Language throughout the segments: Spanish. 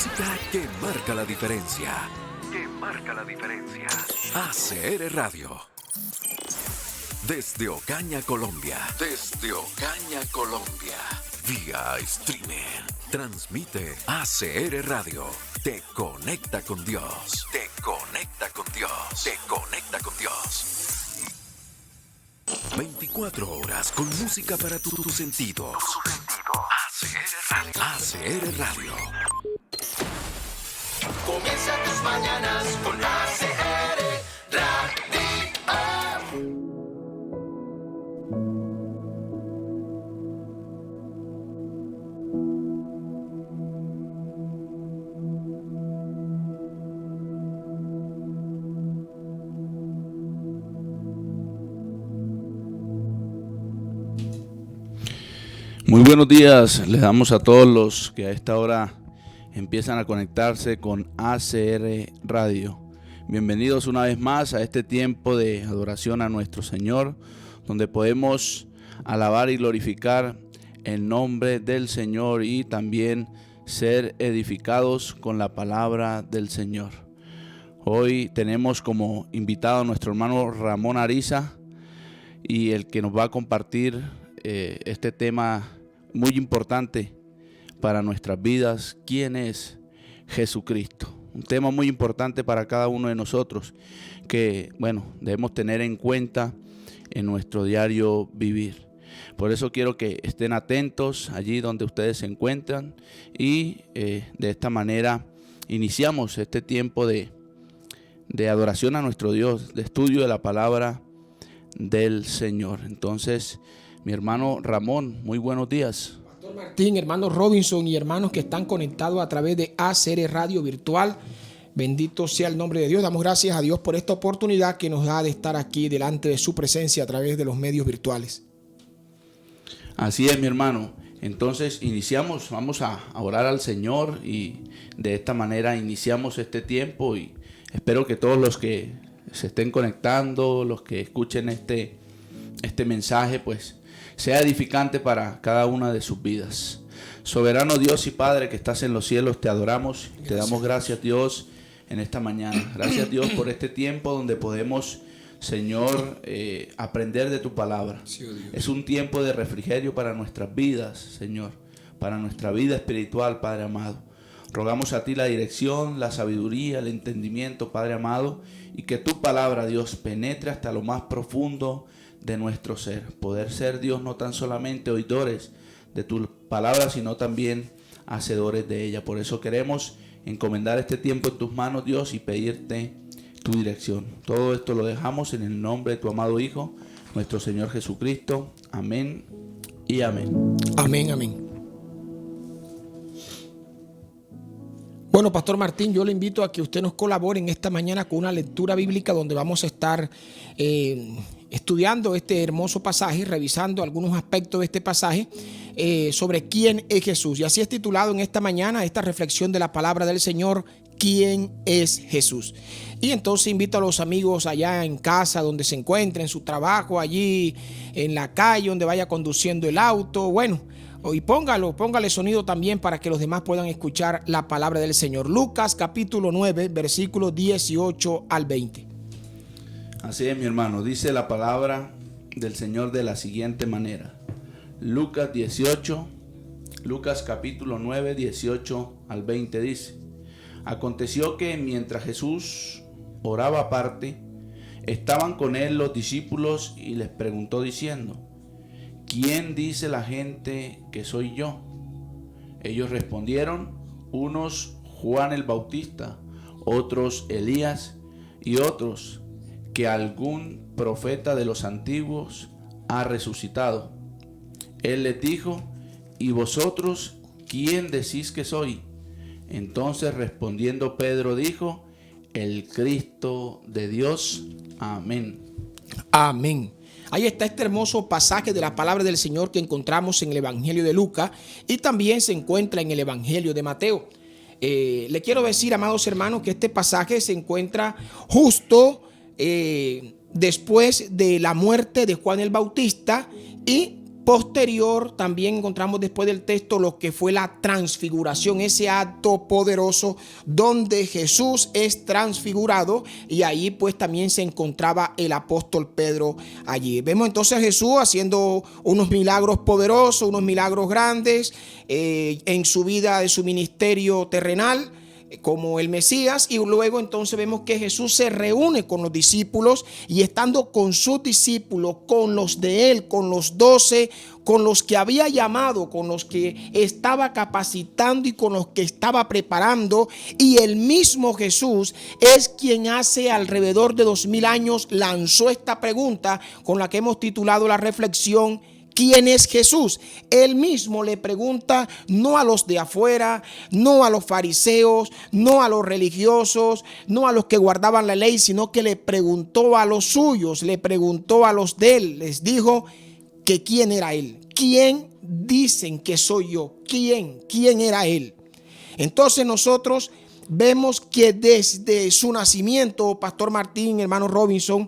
música que marca la diferencia. Que marca la diferencia. ACR Radio. Desde Ocaña, Colombia. Desde Ocaña, Colombia. Vía streaming. Transmite ACR Radio. Te conecta con Dios. Te conecta con Dios. Te conecta con Dios. 24 horas con música para tus sentidos. ACR Radio. Comienza tus mañanas con ACR Radio. Muy buenos días, les damos a todos los que a esta hora empiezan a conectarse con ACR Radio. Bienvenidos una vez más a este tiempo de adoración a nuestro Señor, donde podemos alabar y glorificar el nombre del Señor y también ser edificados con la palabra del Señor. Hoy tenemos como invitado a nuestro hermano Ramón Ariza, y el que nos va a compartir este tema muy importante para nuestras vidas: ¿quién es Jesucristo? Un tema muy importante para cada uno de nosotros que, debemos tener en cuenta en nuestro diario vivir. Por eso quiero que estén atentos allí donde ustedes se encuentran y de esta manera iniciamos este tiempo de adoración a nuestro Dios, de estudio de la palabra del Señor. Entonces, mi hermano Ramón, muy buenos días. Pastor Martín, hermano Robinson y hermanos que están conectados a través de ACR Radio Virtual, bendito sea el nombre de Dios. Damos gracias a Dios por esta oportunidad que nos da de estar aquí delante de su presencia a través de los medios virtuales. Así es, mi hermano. Entonces iniciamos, vamos a orar al Señor y de esta manera iniciamos este tiempo, y espero que todos los que se estén conectando, los que escuchen este mensaje, pues sea edificante para cada una de sus vidas. Soberano Dios y Padre que estás en los cielos, te adoramos, te damos gracias, Dios, en esta mañana. Gracias, Dios, por este tiempo donde podemos, Señor, aprender de tu palabra. Sí, es un tiempo de refrigerio para nuestras vidas, Señor, para nuestra vida espiritual, Padre amado. Rogamos a ti la dirección, la sabiduría, el entendimiento, Padre amado, y que tu palabra, Dios, penetre hasta lo más profundo de nuestro ser. Poder ser, Dios, no tan solamente oidores de tu palabra, sino también hacedores de ella. Por eso queremos encomendar este tiempo en tus manos, Dios, y pedirte tu dirección. Todo esto lo dejamos en el nombre de tu amado Hijo, nuestro Señor Jesucristo. Amén y amén. Amén, amén. Bueno, Pastor Martín, yo le invito a que usted nos colabore en esta mañana con una lectura bíblica donde vamos a estar estudiando este hermoso pasaje, revisando algunos aspectos de este pasaje sobre quién es Jesús. Y así es titulado en esta mañana esta reflexión de la palabra del Señor: ¿quién es Jesús? Y entonces invito a los amigos allá en casa, donde se encuentren, en su trabajo, allí en la calle, donde vaya conduciendo el auto, y póngale sonido también para que los demás puedan escuchar la palabra del Señor. Lucas capítulo 9, versículos 18 al 20. Así es, mi hermano. Dice la palabra del Señor de la siguiente manera. Lucas capítulo 9, 18 al 20 dice: Aconteció que mientras Jesús oraba aparte, estaban con él los discípulos y les preguntó diciendo: ¿quién dice la gente que soy yo? Ellos respondieron: unos Juan el Bautista, otros Elías, y otros que algún profeta de los antiguos ha resucitado. Él les dijo: ¿y vosotros quién decís que soy? Entonces respondiendo Pedro dijo: el Cristo de Dios. Amén. Amén. Ahí está este hermoso pasaje de la palabra del Señor que encontramos en el Evangelio de Lucas y también se encuentra en el Evangelio de Mateo. Le quiero decir, amados hermanos, que este pasaje se encuentra justo después de la muerte de Juan el Bautista y Posterior, también encontramos después del texto lo que fue la transfiguración, ese acto poderoso donde Jesús es transfigurado, y ahí pues también se encontraba el apóstol Pedro allí. Vemos entonces a Jesús haciendo unos milagros poderosos, unos milagros grandes en su vida de su ministerio terrenal como el Mesías, y luego entonces vemos que Jesús se reúne con los discípulos, y estando con sus discípulos, con los de él, con los 12, con los que había llamado, con los que estaba capacitando y con los que estaba preparando, y el mismo Jesús es quien hace alrededor de 2000 años lanzó esta pregunta con la que hemos titulado la reflexión: ¿quién es Jesús? Él mismo le pregunta, no a los de afuera, no a los fariseos, no a los religiosos, no a los que guardaban la ley, sino que le preguntó a los suyos, le preguntó a los de él, les dijo que quién era él. ¿Quién dicen que soy yo? ¿Quién era él? Entonces nosotros vemos que desde su nacimiento, Pastor Martín, hermano Robinson,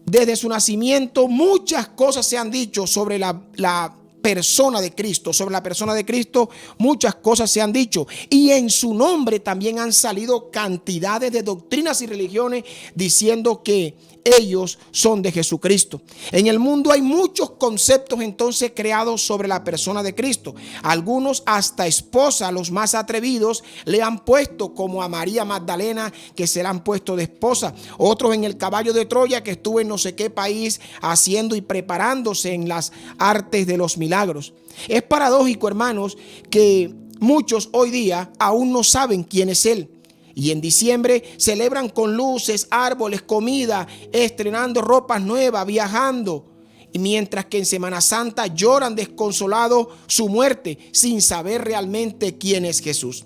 desde su nacimiento muchas cosas se han dicho sobre la persona de Cristo. Sobre la persona de Cristo muchas cosas se han dicho, y en su nombre también han salido cantidades de doctrinas y religiones diciendo que ellos son de Jesucristo. En el mundo hay muchos conceptos entonces creados sobre la persona de Cristo. Algunos hasta esposa, los más atrevidos, le han puesto, como a María Magdalena, que se la han puesto de esposa. Otros en el caballo de Troya, que estuvo en no sé qué país haciendo y preparándose en las artes de los milagros. Es paradójico, hermanos, que muchos hoy día aún no saben quién es Él. Y en diciembre celebran con luces, árboles, comida, estrenando ropas nuevas, viajando. Y mientras que en Semana Santa lloran desconsolados su muerte, sin saber realmente quién es Jesús.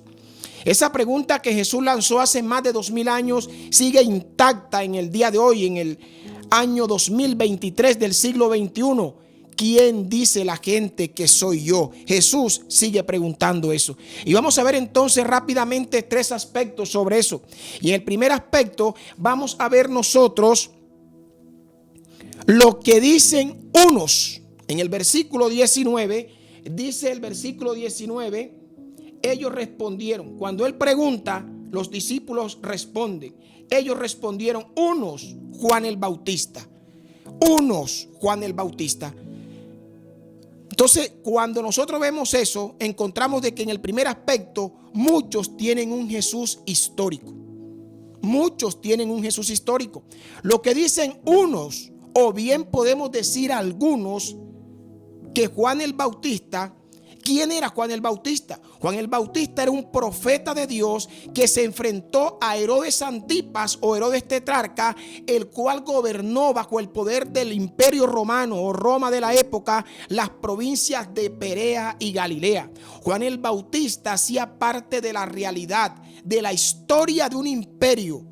Esa pregunta que Jesús lanzó hace más de 2000 años sigue intacta en el día de hoy, en el año 2023 del siglo XXI. ¿Quién dice la gente que soy yo? Jesús sigue preguntando eso. Y vamos a ver entonces rápidamente 3 aspectos sobre eso. Y en el primer aspecto vamos a ver nosotros lo que dicen unos. En el versículo 19, dice el versículo 19, ellos respondieron. Cuando él pregunta, los discípulos responden. Ellos respondieron, unos Juan el Bautista. Unos Juan el Bautista. Entonces, cuando nosotros vemos eso, encontramos de que en el primer aspecto muchos tienen un Jesús histórico. Muchos tienen un Jesús histórico. Lo que dicen unos, o bien podemos decir algunos, que Juan el Bautista, ¿quién era Juan el Bautista? Juan el Bautista era un profeta de Dios que se enfrentó a Herodes Antipas o Herodes Tetrarca, el cual gobernó bajo el poder del Imperio Romano o Roma de la época las provincias de Perea y Galilea. Juan el Bautista hacía parte de la realidad, de la historia de un imperio.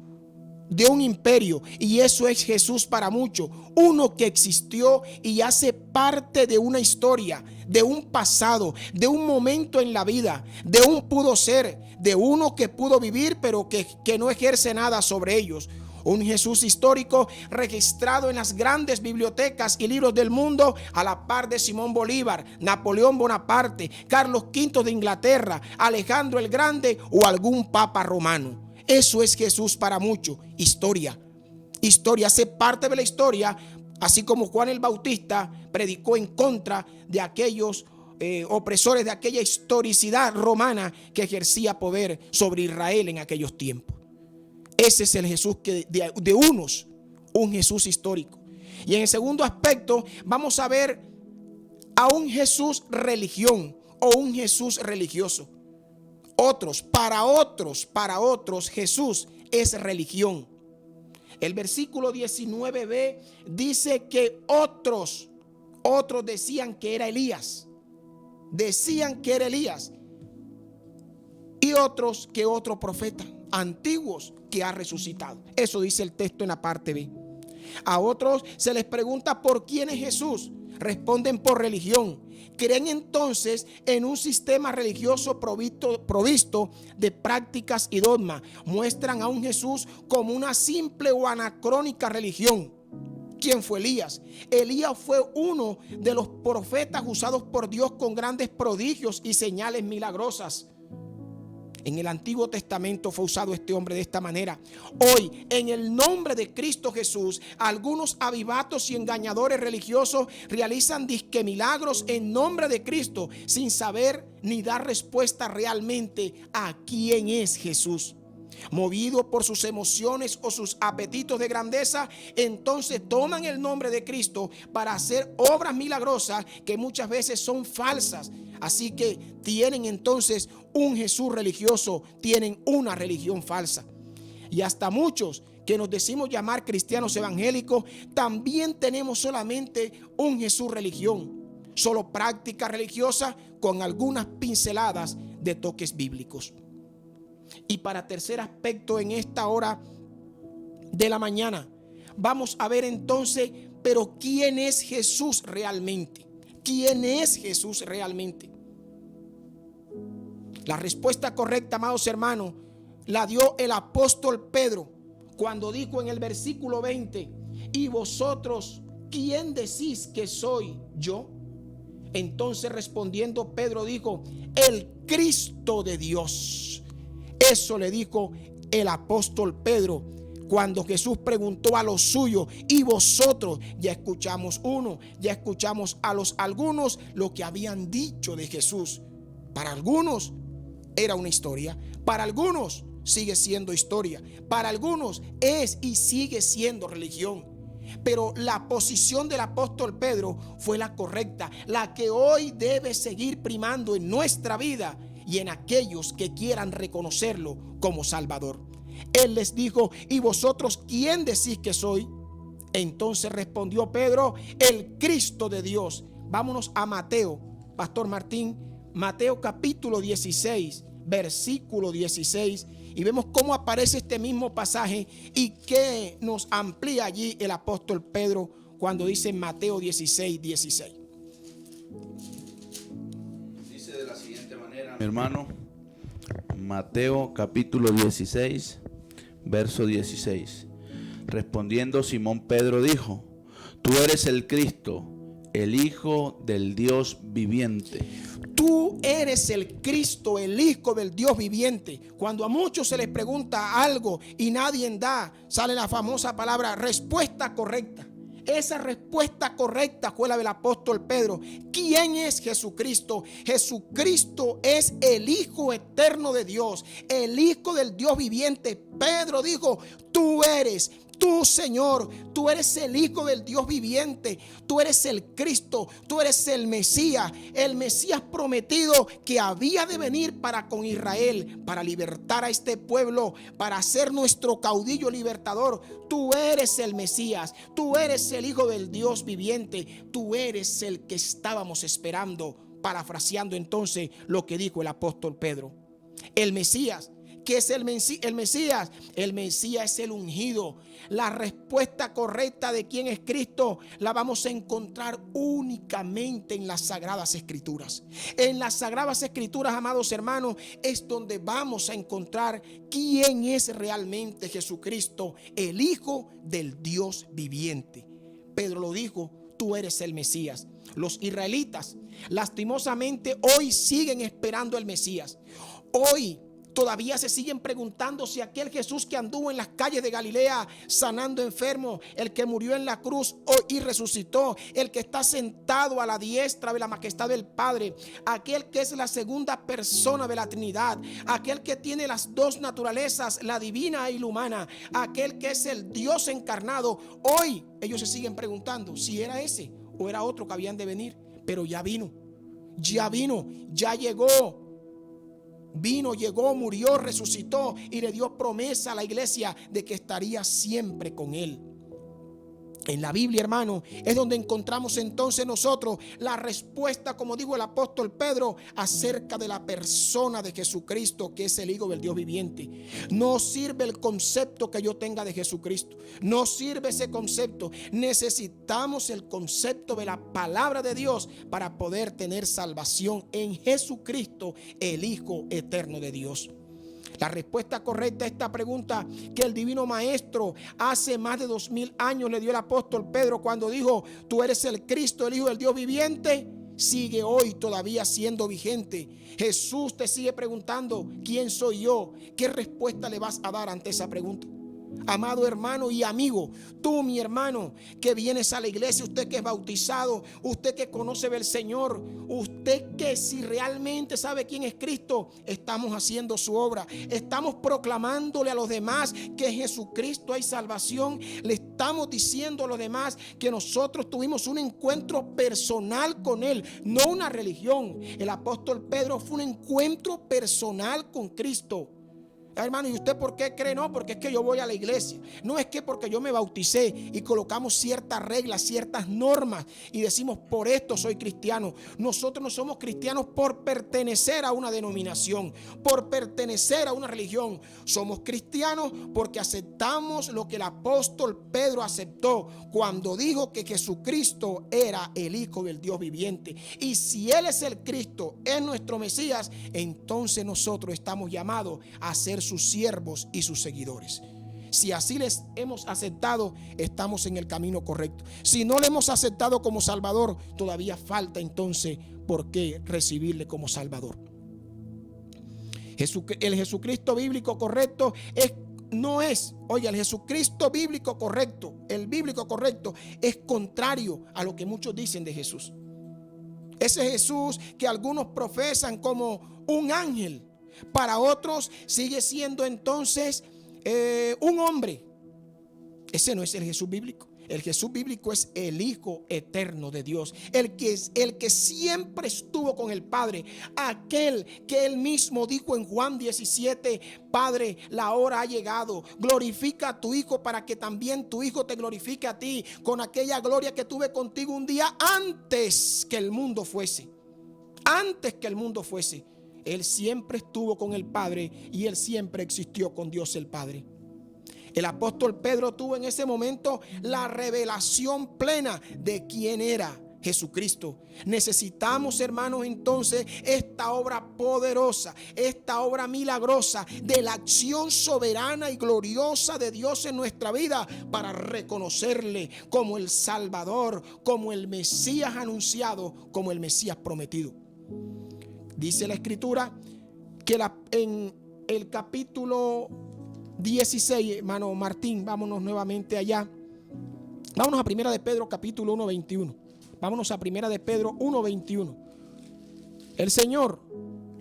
Y eso es Jesús para muchos, uno que existió y hace parte de una historia, de un pasado, de un momento en la vida, de un pudo ser, de uno que pudo vivir pero que no ejerce nada sobre ellos. Un Jesús histórico registrado en las grandes bibliotecas y libros del mundo, a la par de Simón Bolívar, Napoleón Bonaparte, Carlos V de Inglaterra, Alejandro el Grande o algún papa romano. Eso es Jesús para muchos. Historia. Historia, hace parte de la historia, así como Juan el Bautista predicó en contra de aquellos opresores, de aquella historicidad romana que ejercía poder sobre Israel en aquellos tiempos. Ese es el Jesús que de unos, un Jesús histórico. Y en el segundo aspecto vamos a ver a un Jesús religión o un Jesús religioso. Para otros, Jesús es religión. El versículo 19b dice que otros decían que era Elías. Y otros que otro profeta, antiguos, que ha resucitado. Eso dice el texto en la parte B. A otros se les pregunta por quién es Jesús. Responden por religión. Creen entonces en un sistema religioso provisto de prácticas y dogmas. Muestran a un Jesús como una simple o anacrónica religión ¿Quién fue Elías? Elías fue uno de los profetas usados por Dios con grandes prodigios y señales milagrosas. En el Antiguo Testamento fue usado este hombre de esta manera. Hoy, en el nombre de Cristo Jesús, algunos avivatos y engañadores religiosos realizan disque milagros en nombre de Cristo sin saber ni dar respuesta realmente a quién es Jesús. Movidos por sus emociones o sus apetitos de grandeza, entonces toman el nombre de Cristo para hacer obras milagrosas que muchas veces son falsas. Así que tienen entonces un Jesús religioso, tienen una religión falsa. Y hasta muchos que nos decimos llamar cristianos evangélicos, también tenemos solamente un Jesús religión, solo práctica religiosa con algunas pinceladas de toques bíblicos. Y para tercer aspecto en esta hora de la mañana, vamos a ver entonces, pero ¿quién es Jesús realmente? ¿Quién es Jesús realmente? La respuesta correcta, amados hermanos, la dio el apóstol Pedro cuando dijo en el versículo 20: ¿y vosotros quién decís que soy yo? Entonces respondiendo Pedro dijo: el Cristo de Dios. Eso le dijo el apóstol Pedro cuando Jesús preguntó a los suyos: ¿y vosotros? Ya escuchamos uno, ya escuchamos a los algunos lo que habían dicho de Jesús. Para algunos era una historia, para algunos sigue siendo historia, para algunos es y sigue siendo religión. Pero la posición del apóstol Pedro fue la correcta, la que hoy debe seguir primando en nuestra vida y en aquellos que quieran reconocerlo como Salvador. Él les dijo: ¿y vosotros quién decís que soy? Entonces respondió Pedro: el Cristo de Dios. Vámonos a Mateo, Pastor Martín, Mateo capítulo 16, versículo 16, y vemos cómo aparece este mismo pasaje y qué nos amplía allí el apóstol Pedro cuando dice Mateo 16, 16. Mi hermano, Mateo capítulo 16, verso 16. Respondiendo Simón Pedro dijo: tú eres el Cristo, el Hijo del Dios viviente. Tú eres el Cristo, el Hijo del Dios viviente. Cuando a muchos se les pregunta algo y nadie da, sale la famosa palabra respuesta correcta. Esa respuesta correcta fue la del apóstol Pedro. ¿Quién es Jesucristo? Jesucristo es el Hijo eterno de Dios, el Hijo del Dios viviente. Pedro dijo: tú eres, tú, Señor, tú eres el Hijo del Dios viviente, tú eres el Cristo, tú eres el Mesías prometido que había de venir para con Israel, para libertar a este pueblo, para ser nuestro caudillo libertador. Tú eres el Mesías, tú eres el Hijo del Dios viviente, tú eres el que estábamos esperando, parafraseando entonces lo que dijo el apóstol Pedro. El Mesías. ¿Qué es el Mesías? El Mesías es el ungido. La respuesta correcta de quién es Cristo la vamos a encontrar únicamente en las Sagradas Escrituras. En las Sagradas Escrituras, amados hermanos, es donde vamos a encontrar quién es realmente Jesucristo, el Hijo del Dios viviente. Pedro lo dijo: tú eres el Mesías. Los israelitas, lastimosamente, hoy siguen esperando el Mesías. Hoy todavía se siguen preguntando si aquel Jesús que anduvo en las calles de Galilea sanando enfermos, el que murió en la cruz y resucitó, el que está sentado a la diestra de la majestad del Padre, aquel que es la segunda persona de la Trinidad, aquel que tiene las dos naturalezas, la divina y la humana, aquel que es el Dios encarnado. Hoy ellos se siguen preguntando si era ese o era otro que habían de venir, pero ya vino, ya llegó. Vino, llegó, murió, resucitó y le dio promesa a la iglesia de que estaría siempre con él. En la Biblia, hermano, es donde encontramos entonces nosotros la respuesta, como dijo el apóstol Pedro, acerca de la persona de Jesucristo, que es el Hijo del Dios viviente. No sirve el concepto que yo tenga de Jesucristo. No sirve ese concepto. Necesitamos el concepto de la palabra de Dios para poder tener salvación en Jesucristo, el Hijo eterno de Dios. La respuesta correcta a esta pregunta que el Divino Maestro hace más de 2000 años le dio el apóstol Pedro cuando dijo: tú eres el Cristo, el Hijo del Dios viviente, sigue hoy todavía siendo vigente. Jesús te sigue preguntando: ¿quién soy yo? ¿Qué respuesta le vas a dar ante esa pregunta? Amado hermano y amigo, tú, mi hermano, que vienes a la iglesia, usted que es bautizado, usted que conoce del Señor, usted que si realmente sabe quién es Cristo, estamos haciendo su obra, estamos proclamándole a los demás que en Jesucristo hay salvación, le estamos diciendo a los demás que nosotros tuvimos un encuentro personal con Él, no una religión. El apóstol Pedro fue un encuentro personal con Cristo. Hermano, ¿y usted por qué cree? No, porque es que yo voy a la iglesia. No es que porque yo me bauticé y colocamos ciertas reglas, ciertas normas y decimos: por esto soy cristiano. Nosotros no somos cristianos por pertenecer a una denominación, por pertenecer a una religión. Somos cristianos porque aceptamos lo que el apóstol Pedro aceptó cuando dijo que Jesucristo era el Hijo del Dios viviente. Y si Él es el Cristo, es nuestro Mesías, entonces nosotros estamos llamados a ser sus siervos y sus seguidores. Si así les hemos aceptado, estamos en el camino correcto. Si no le hemos aceptado como Salvador, todavía falta entonces por qué recibirle como Salvador. El Jesucristo bíblico correcto el Jesucristo bíblico correcto, el bíblico correcto es contrario a lo que muchos dicen de Jesús. Ese Jesús que algunos profesan como un ángel, para otros sigue siendo entonces un hombre. Ese no es el Jesús bíblico. El Jesús bíblico es el Hijo eterno de Dios, el que siempre estuvo con el Padre, aquel que Él mismo dijo en Juan 17: Padre, la hora ha llegado, glorifica a tu Hijo para que también tu Hijo te glorifique a ti con aquella gloria que tuve contigo un día antes que el mundo fuese. Antes que el mundo fuese. Él siempre estuvo con el Padre y Él siempre existió con Dios el Padre. El apóstol Pedro tuvo en ese momento la revelación plena de quién era Jesucristo. Necesitamos, hermanos, entonces esta obra poderosa, esta obra milagrosa de la acción soberana y gloriosa de Dios en nuestra vida para reconocerle como el Salvador, como el Mesías anunciado, como el Mesías prometido. Dice la Escritura que en el capítulo 16, hermano Martín, vámonos nuevamente allá. Vámonos a Primera de Pedro, capítulo 1:21. Vámonos a Primera de Pedro 1:21. El Señor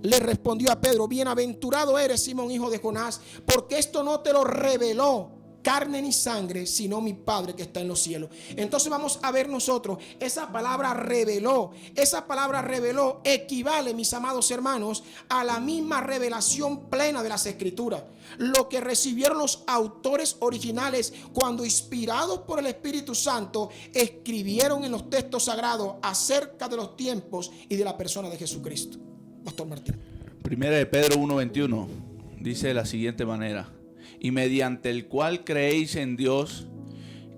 le respondió a Pedro: bienaventurado eres, Simón, hijo de Jonás, porque esto no te lo reveló carne ni sangre, sino mi Padre que está en los cielos. Entonces vamos a ver nosotros, esa palabra reveló equivale, mis amados hermanos, a la misma revelación plena de las Escrituras. Lo que recibieron los autores originales cuando, inspirados por el Espíritu Santo, escribieron en los textos sagrados acerca de los tiempos y de la persona de Jesucristo. Pastor Martín. Primera de Pedro 1:21 dice de la siguiente manera: y mediante el cual creéis en Dios,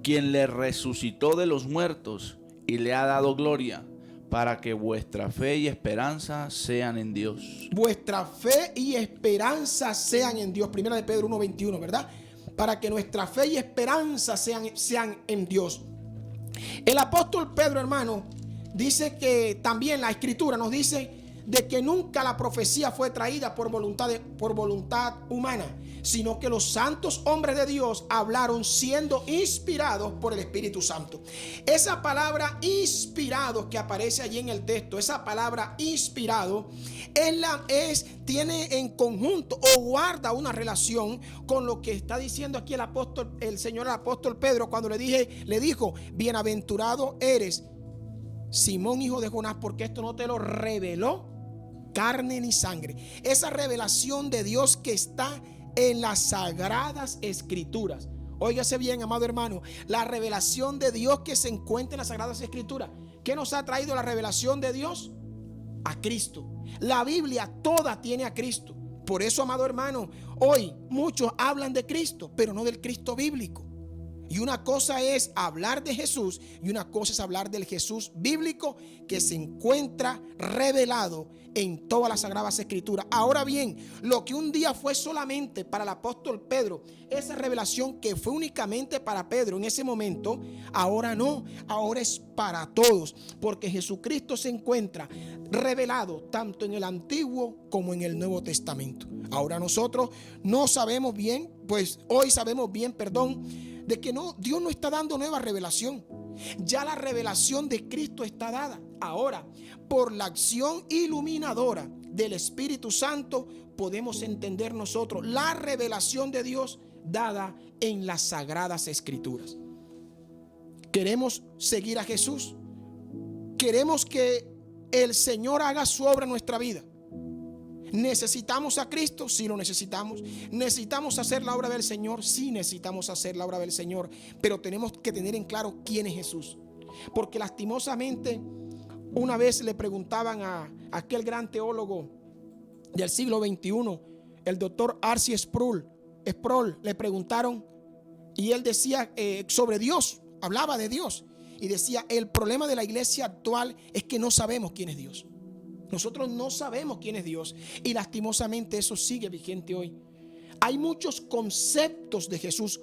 quien le resucitó de los muertos y le ha dado gloria, para que vuestra fe y esperanza sean en Dios. Vuestra fe y esperanza sean en Dios. Primera de Pedro 1:21, ¿verdad? Para que nuestra fe y esperanza sean en Dios. El apóstol Pedro, hermano, dice que también la Escritura nos dice de que nunca la profecía fue traída por voluntad humana, sino que los santos hombres de Dios hablaron siendo inspirados por el Espíritu Santo. Esa palabra inspirado que aparece allí en el texto, esa palabra inspirado tiene en conjunto o guarda una relación con lo que está diciendo aquí el Señor, el apóstol Pedro, cuando le dijo: bienaventurado eres, Simón, hijo de Jonás, porque esto no te lo reveló carne ni sangre. Esa revelación de Dios que está en las sagradas Escrituras. Óigase bien, amado hermano, la revelación de Dios que se encuentra en las sagradas Escrituras. ¿Qué nos ha traído la revelación de Dios? A Cristo. La Biblia toda tiene a Cristo. Por eso, amado hermano, hoy muchos hablan de Cristo, pero no del Cristo bíblico. Y una cosa es hablar de Jesús y una cosa es hablar del Jesús bíblico que se encuentra revelado en todas las Sagradas Escrituras. Ahora bien, lo que un día fue solamente para el apóstol Pedro, esa revelación que fue únicamente para Pedro en ese momento, ahora no, ahora es para todos, porque Jesucristo se encuentra revelado tanto en el Antiguo como en el Nuevo Testamento. Ahora nosotros no sabemos bien, pues hoy sabemos bien, de que Dios no está dando nueva revelación. Ya la revelación de Cristo está dada. Ahora, por la acción iluminadora del Espíritu Santo, podemos entender nosotros la revelación de Dios dada en las Sagradas Escrituras. ¿Queremos seguir a Jesús? ¿Queremos que el Señor haga su obra en nuestra vida? ¿Necesitamos a Cristo? Sí, lo necesitamos. ¿Necesitamos hacer la obra del Señor? Sí, necesitamos hacer la obra del Señor. Pero tenemos que tener en claro quién es Jesús. Porque lastimosamente, una vez le preguntaban a aquel gran teólogo del siglo XXI, el doctor R.C. Sproul, le preguntaron y él decía sobre Dios, hablaba de Dios. Y decía, el problema de la iglesia actual es que no sabemos quién es Dios. Nosotros no sabemos quién es Dios y lastimosamente eso sigue vigente hoy. Hay muchos conceptos de Jesús,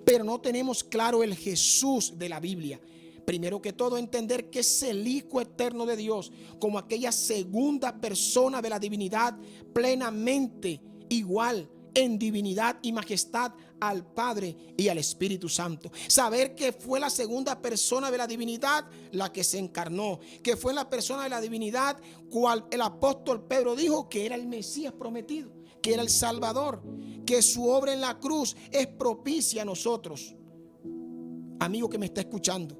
pero no tenemos claro el Jesús de la Biblia. Primero que todo, entender que es el Hijo eterno de Dios, como aquella segunda persona de la divinidad, plenamente igual en divinidad y majestad al Padre y al Espíritu Santo. Saber que fue la segunda persona de la divinidad la que se encarnó, que fue la persona de la divinidad cual el apóstol Pedro dijo que era el Mesías prometido, que era el Salvador, que su obra en la cruz es propicia a nosotros. Amigo que me está escuchando,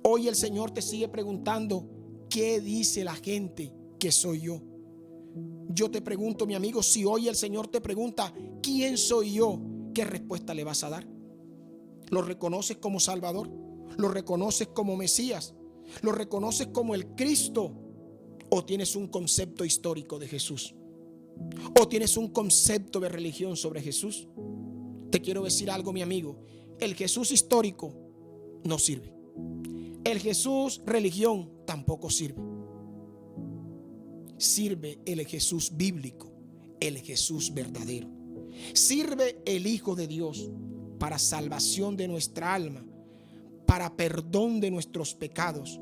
hoy el Señor te sigue preguntando, ¿qué dice la gente que soy yo? Yo te pregunto, mi amigo, si hoy el Señor te pregunta, ¿quién soy yo? ¿Qué respuesta le vas a dar? ¿Lo reconoces como Salvador? ¿Lo reconoces como Mesías? ¿Lo reconoces como el Cristo? ¿O tienes un concepto histórico de Jesús? ¿O tienes un concepto de religión sobre Jesús? Te quiero decir algo, mi amigo. El Jesús histórico no sirve. El Jesús religión tampoco sirve. Sirve el Jesús bíblico, el Jesús verdadero. Sirve el Hijo de Dios para salvación de nuestra alma, para perdón de nuestros pecados,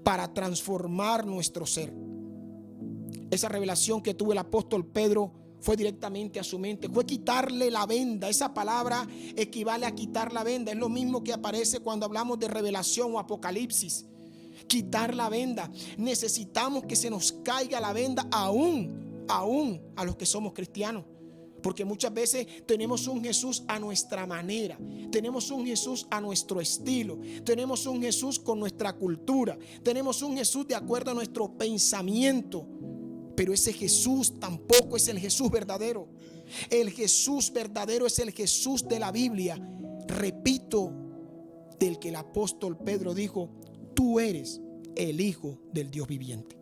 para transformar nuestro ser. Esa revelación que tuvo el apóstol Pedro fue directamente a su mente, fue quitarle la venda. Esa palabra equivale a quitar la venda. Es lo mismo que aparece cuando hablamos de revelación o apocalipsis. Quitar la venda. Necesitamos que se nos caiga la venda aún a los que somos cristianos. Porque muchas veces tenemos un Jesús a nuestra manera, tenemos un Jesús a nuestro estilo, tenemos un Jesús con nuestra cultura, tenemos un Jesús de acuerdo a nuestro pensamiento. Pero ese Jesús tampoco es el Jesús verdadero. El Jesús verdadero es el Jesús de la Biblia. Repito, del que el apóstol Pedro dijo, tú eres el Hijo del Dios viviente.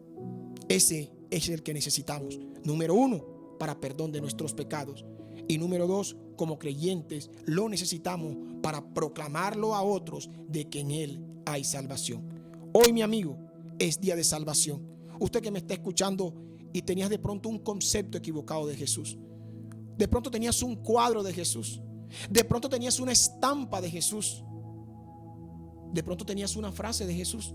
Ese es el que necesitamos. Número 1, para perdón de nuestros pecados. Y número 2, como creyentes, lo necesitamos para proclamarlo a otros de que en Él hay salvación. Hoy, mi amigo, es día de salvación. Usted que me está escuchando y tenías de pronto un concepto equivocado de Jesús. De pronto tenías un cuadro de Jesús. De pronto tenías una estampa de Jesús. De pronto tenías una frase de Jesús.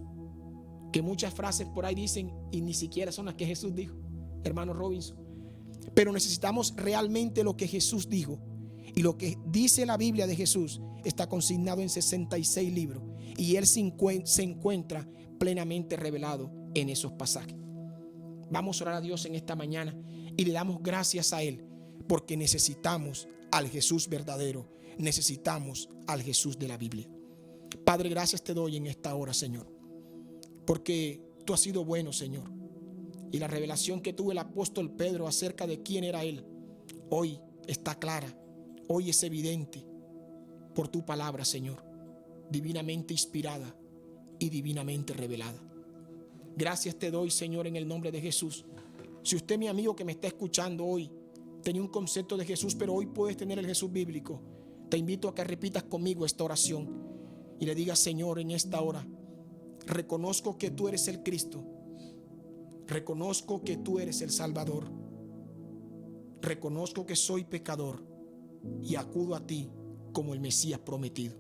Que muchas frases por ahí dicen y ni siquiera son las que Jesús dijo, hermano Robinson. Pero necesitamos realmente lo que Jesús dijo. Y lo que dice la Biblia de Jesús está consignado en 66 libros. Y Él se encuentra plenamente revelado en esos pasajes. Vamos a orar a Dios en esta mañana y le damos gracias a Él porque necesitamos al Jesús verdadero. Necesitamos al Jesús de la Biblia. Padre, gracias te doy en esta hora, Señor, porque tú has sido bueno, Señor. Y la revelación que tuvo el apóstol Pedro acerca de quién era Él, hoy está clara, hoy es evidente por tu palabra, Señor, divinamente inspirada y divinamente revelada. Gracias te doy, Señor, en el nombre de Jesús. Si usted, mi amigo que me está escuchando hoy, tenía un concepto de Jesús, pero hoy puedes tener el Jesús bíblico, Te invito a que repitas conmigo esta oración y le digas: Señor, en esta hora reconozco que tú eres el Cristo. Reconozco que tú eres el Salvador. Reconozco que soy pecador y acudo a ti como el Mesías prometido.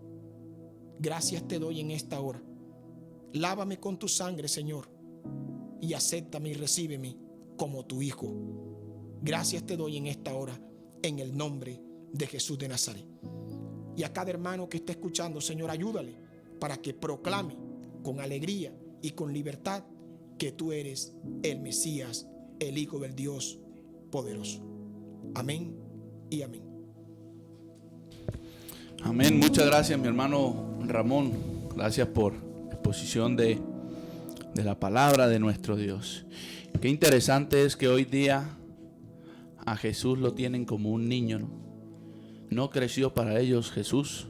Gracias te doy en esta hora. Lávame con tu sangre, Señor, y acéptame y recíbeme como tu Hijo. Gracias te doy en esta hora, en el nombre de Jesús de Nazaret. Y a cada hermano que esté escuchando, Señor, ayúdale para que proclame con alegría y con libertad que tú eres el Mesías, el Hijo del Dios poderoso. Amén y amén. Amén. Muchas gracias, mi hermano Ramón. Gracias por la exposición de la palabra de nuestro Dios. Qué interesante es que hoy día a Jesús lo tienen como un niño, ¿no? No creció para ellos Jesús.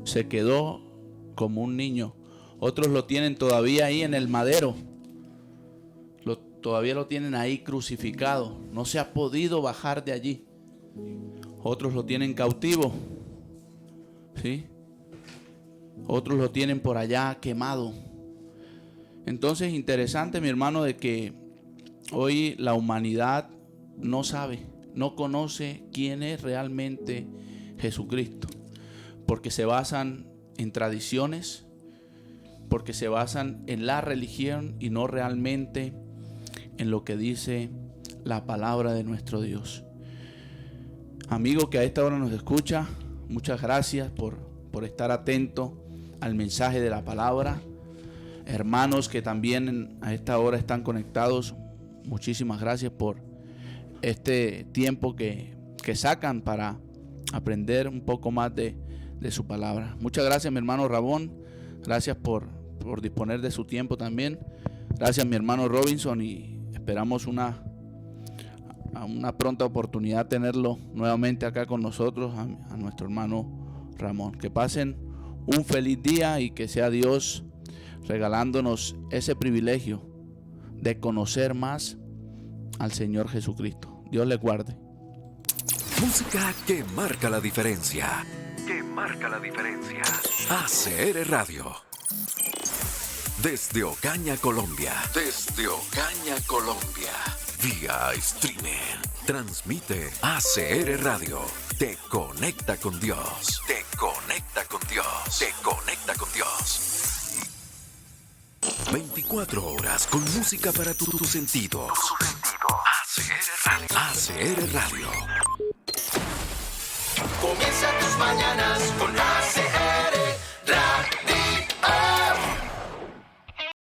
Se quedó como un niño. Otros lo tienen todavía ahí en el madero. Todavía lo tienen ahí crucificado. No se ha podido bajar de allí. Otros lo tienen cautivo. ¿Sí? Otros lo tienen por allá quemado. Entonces, interesante, mi hermano, de que hoy la humanidad no sabe, no conoce quién es realmente Jesucristo, porque se basan en tradiciones, porque se basan en la religión y no realmente en lo que dice la palabra de nuestro Dios. Amigo que a esta hora nos escucha, muchas gracias por estar atento al mensaje de la palabra. Hermanos que también a esta hora están conectados, muchísimas gracias por este tiempo que sacan para aprender un poco más de su palabra. Muchas gracias, mi hermano Ramón. Gracias por disponer de su tiempo también. Gracias, mi hermano Robinson, y esperamos una pronta oportunidad tenerlo nuevamente acá con nosotros, a nuestro hermano Ramón. Que pasen un feliz día y que sea Dios regalándonos ese privilegio de conocer más al Señor Jesucristo. Dios les guarde. Música que marca la diferencia. Que marca la diferencia. ACR Radio. Desde Ocaña, Colombia. Desde Ocaña, Colombia. Vía streaming. Transmite ACR Radio. Te conecta con Dios. Te conecta con Dios. Te conecta con Dios. 24 horas con música para tus sentidos. ACR Radio. ACR Radio. Comienza tus mañanas con la